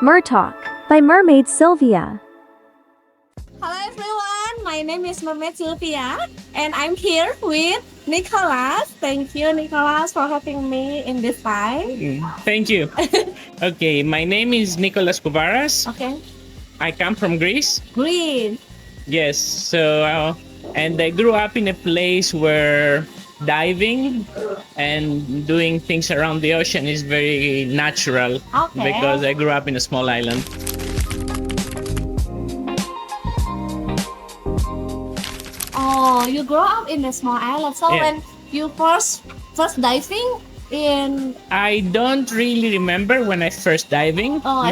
MerTalk by Mermaid Sylvia. Hello everyone, my name is Mermaid Sylvia and I'm here with Nicholas. Thank you Nicholas for having me in this time. Thank you. Okay, my name is Nicholas Kouvaras. Okay. I come from Greece. Green. Yes, and I grew up in a place where diving and doing things around the ocean is very natural. Okay. Because I grew up in a small island. Oh, you grow up in a small island. So Yeah. when you first diving in I don't really remember when I first diving. Oh.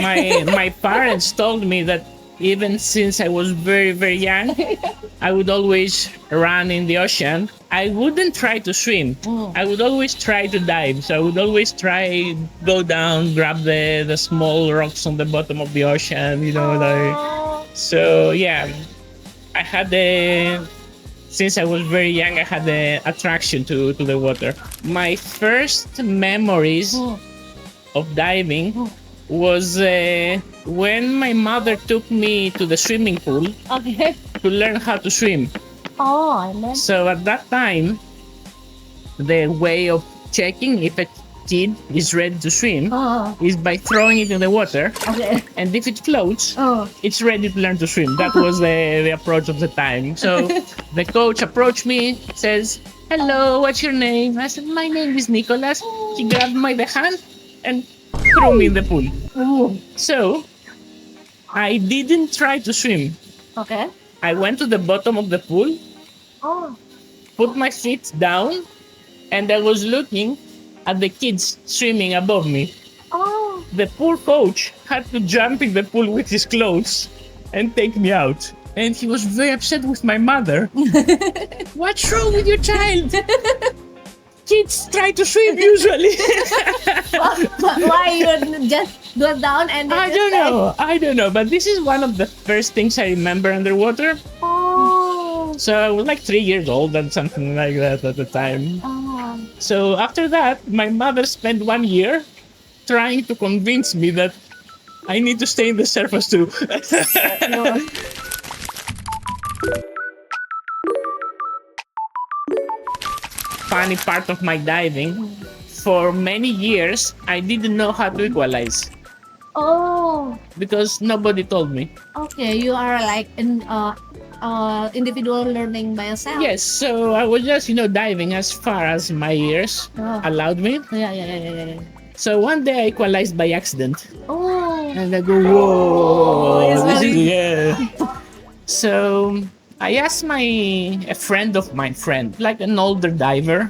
My parents told me that even since I was very, very young, I would always run in the ocean. I wouldn't try to swim. I would always try to dive. So I would always try go down, grab the small rocks on the bottom of the ocean, So yeah, I had since I was very young, I had the attraction to the water. My first memories of diving was when my mother took me to the swimming pool Okay. to learn how to swim. Oh, I love So at that time, the way of checking if a kid is ready to swim is by throwing it in the water, Okay. and if it floats, Oh. it's ready to learn to swim. That was the approach of the time. So the coach approached me, says, "Hello, what's your name?" I said, "My name is Nicholas." He grabbed my the hand and threw me in the pool. So I didn't try to swim. Okay. I went to the bottom of the pool, Oh. put my feet down, and I was looking at the kids swimming above me. Oh. The poor coach had to jump in the pool with his clothes and take me out. And he was very upset with my mother. What's wrong with your child? Kids try to swim usually. But why you just go down and then I don't know. But this is one of the first things I remember underwater. Oh. So I was like 3 years old and something like that at the time. Oh. So after that, my mother spent 1 year trying to convince me that I need to stay in the surface too. Funny part of my diving, for many years, I didn't know how to equalize Oh. because nobody told me. Okay, you are like in individual learning by yourself. Yes, so I was just, diving as far as my ears Oh. allowed me. Yeah. So one day I equalized by accident. Oh. And I go, whoa, it's this is, very- yeah. So I asked a friend of my friend, like an older diver.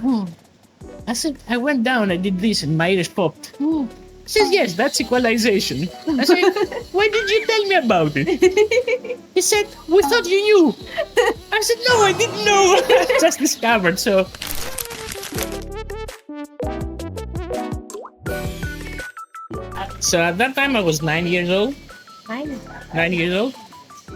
I said, I went down, I did this, and my ears popped. He says, yes, that's equalization. I said, why did you tell me about it? He said, we thought you knew. I said, no, I didn't know. Just discovered, so. So at that time, I was 9 years old. Nice. 9 years old.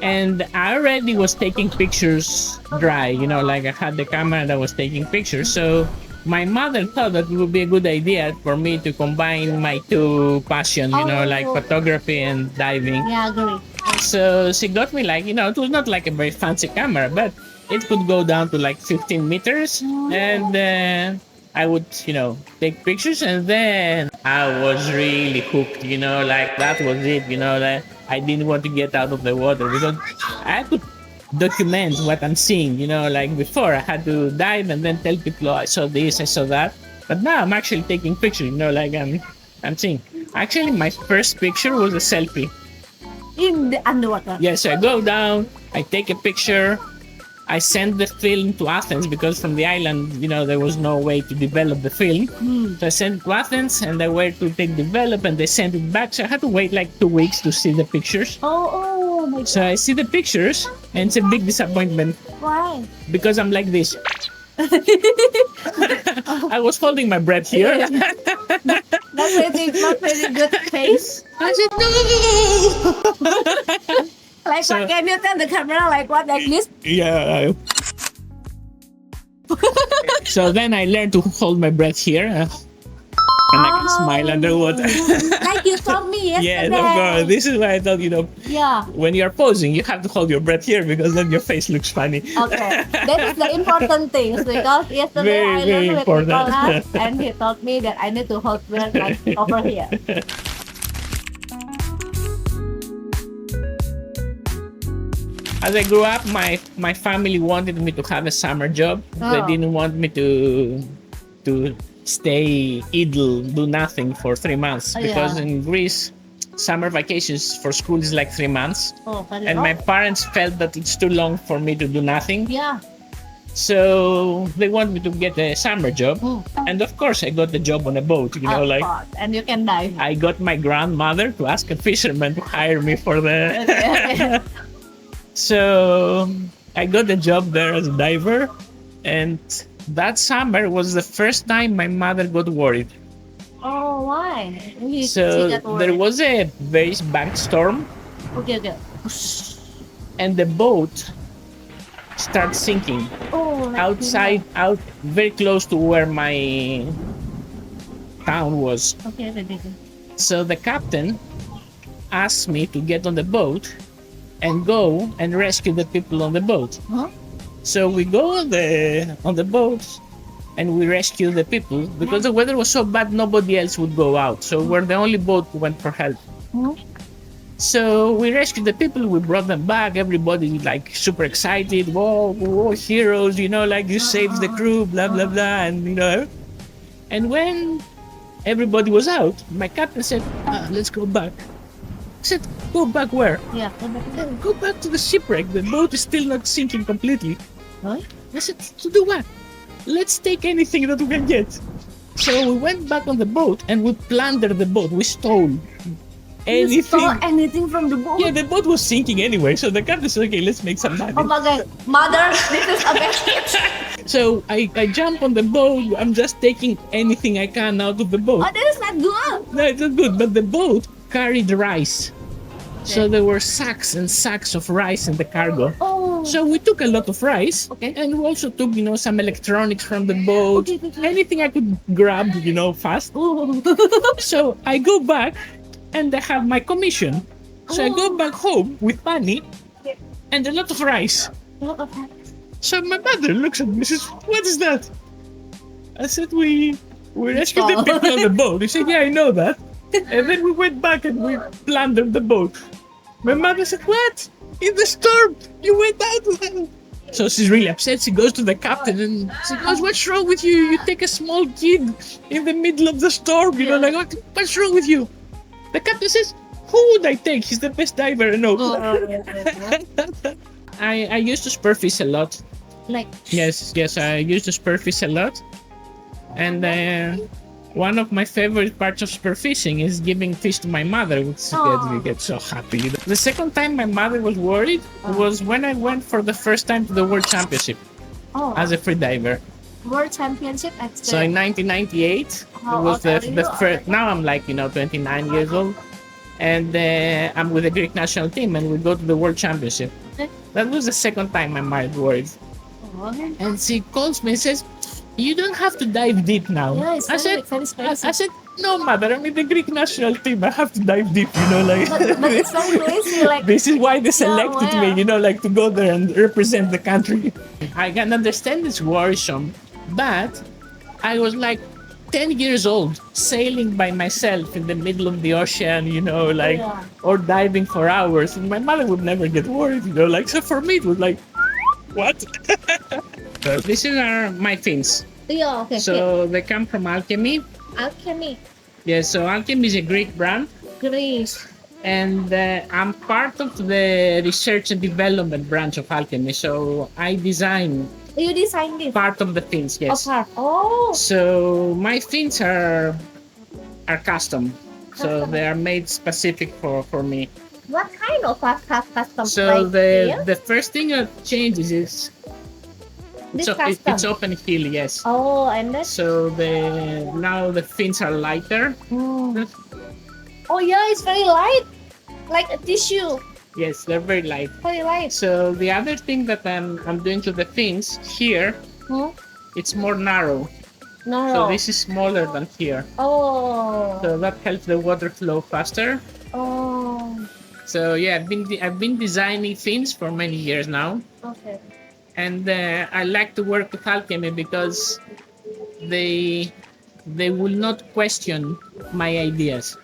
And I already was taking pictures dry, like I had the camera and I was taking pictures. So my mother thought that it would be a good idea for me to combine my two passions, like photography and diving. Yeah, agree. So she got me it was not like a very fancy camera, but it could go down to like 15 meters. And I would, take pictures, and then I was really hooked, that was it, that I didn't want to get out of the water because I could document what I'm seeing, like before I had to dive and then tell people, oh, I saw this, I saw that. But now I'm actually taking pictures, like I'm seeing. Actually, my first picture was a selfie. In the underwater. Yes, I go down, I take a picture, I send the film to Athens because from the island, there was no way to develop the film. So I sent it to Athens and they were to develop and they sent it back. So I had to wait like 2 weeks to see the pictures. Oh my God. So I see the pictures and it's a big disappointment Why? because I'm like this. I was holding my breath here. Not very good face. I said, no! Like So- what can you tell the camera like what like this? Yeah. So then I learned to hold my breath here. And I can smile underwater. Like you told me Yes, yesterday. of course. This is why I thought, Yeah. when you're posing, you have to hold your breath here because then your face looks funny. Okay, that is the important thing because yesterday Very, I very learned with important. Nicholas and he told me that I need to hold breath like over here. As I grew up, my family wanted me to have a summer job. They Oh. didn't want me to stay idle, do nothing for 3 months. Oh, Because yeah. in Greece, summer vacations for school is like 3 months. Oh, very And my long. parents felt that it's too long for me to do nothing. Yeah. So they want me to get a summer job. Mm. And of course, I got the job on a boat, Of course. And you can dive. I got my grandmother to ask a fisherman to hire me for the. Okay. So I got the job there as a diver, and that summer was the first time my mother got worried. Oh, why? She So got there worried. was a very bad storm, Okay. and the boat started sinking Oh, like out very close to where my town was. Okay. So the captain asked me to get on the boat and go and rescue the people on the boat. Huh? So we go on the boat and we rescue the people because the weather was so bad nobody else would go out. So we're the only boat who went for help. Hmm? So we rescued the people, we brought them back, everybody like super excited, whoa, whoa, heroes, like you saved the crew, blah blah blah, and and when everybody was out, my captain said, let's go back. I said, go back where? Yeah. Go back to the shipwreck. The boat is still not sinking completely. Huh? I said, to do what? Let's take anything that we can get. So we went back on the boat and we plundered the boat. We stole You anything. stole anything from the boat? Yeah, the boat was sinking anyway. So the captain said, okay, let's make some money. Oh my god. Mother, this is a bad hit. So I jump on the boat. I'm just taking anything I can out of the boat. Oh, that is not good. No, it's not good. But the boat carried rice. So there were sacks and sacks of rice in the cargo. Oh. So we took a lot of rice, Okay. and we also took, some electronics from the boat, Okay. anything I could grab, fast. Oh. So I go back, and I have my commission. So I go Oh. back home with money and a lot of rice. So my mother looks at me and says, what is that? I said, we rescued the Oh. people on the boat. He said, yeah, I know that. And then we went back and we plundered the boat. My mother said, what? In the storm? You went out with them? So she's really upset. She goes to the captain and she goes, what's wrong with you? You take a small kid in the middle of the storm. What's wrong with you? The captain says, who would I take? He's the best diver I know. I used to spearfish a lot. Like, Yes, I used to spearfish a lot. And one of my favorite parts of spearfishing is giving fish to my mother, which we get so happy. The second time my mother was worried was when I went for the first time to the World Championship oh, as a freediver. World Championship at So in 1998, it How was old are the you? first. Now I'm like 29 years old, and I'm with the Greek national team, and we go to the World Championship. Okay. That was the second time my mother worried, and she calls me and says, "You don't have to dive deep now." Yeah, it's I very, said, very spicy. I said, "No, mother, I'm in the Greek national team. I have to dive deep." But it's so crazy, like, This is why they selected yeah. me, to go there and represent the country. I can understand it's worrisome, but I was like 10 years old, sailing by myself in the middle of the ocean, Yeah. or diving for hours. And my mother would never get worried, So for me, it was like, what? So these are my fins. yeah, okay. So they come from Alchemy. Alchemy, Yeah, so Alchemy is a Greek brand. Greece. And I'm part of the research and development branch of Alchemy. So I design You designed this? part of the fins, yes. Of her. Oh, So my fins are custom. So Custom. they are made specific for me. what kind of custom? So like the first thing that changes is this so custom. it's open heel, yes. Oh, and then So now the fins are lighter. oh yeah, it's very light, like a tissue. Yes, they're very light. Very light. So the other thing that I'm doing to the fins here, Hmm? it's more narrow. No. So this is smaller than here. Oh. So that helps the water flow faster. Oh. So yeah, I've been designing things for many years now, Okay. and I like to work with alchemy because they will not question my ideas.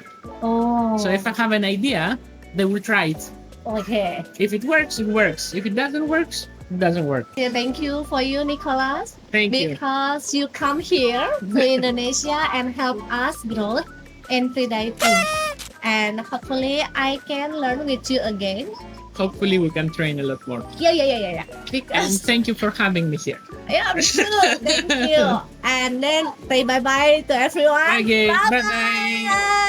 Oh. So if I have an idea, they will try it. Okay. If it works, it works. If it doesn't work, it doesn't work. Yeah, thank you for you, Nicholas. Thank you. Because you come here to Indonesia and help us grow in freediving. And hopefully I can learn with you again. Hopefully we can train a lot more. Yeah. And Because thank you for having me here. yeah, true. Thank you. And then say bye bye to everyone. Okay, Bye bye-bye.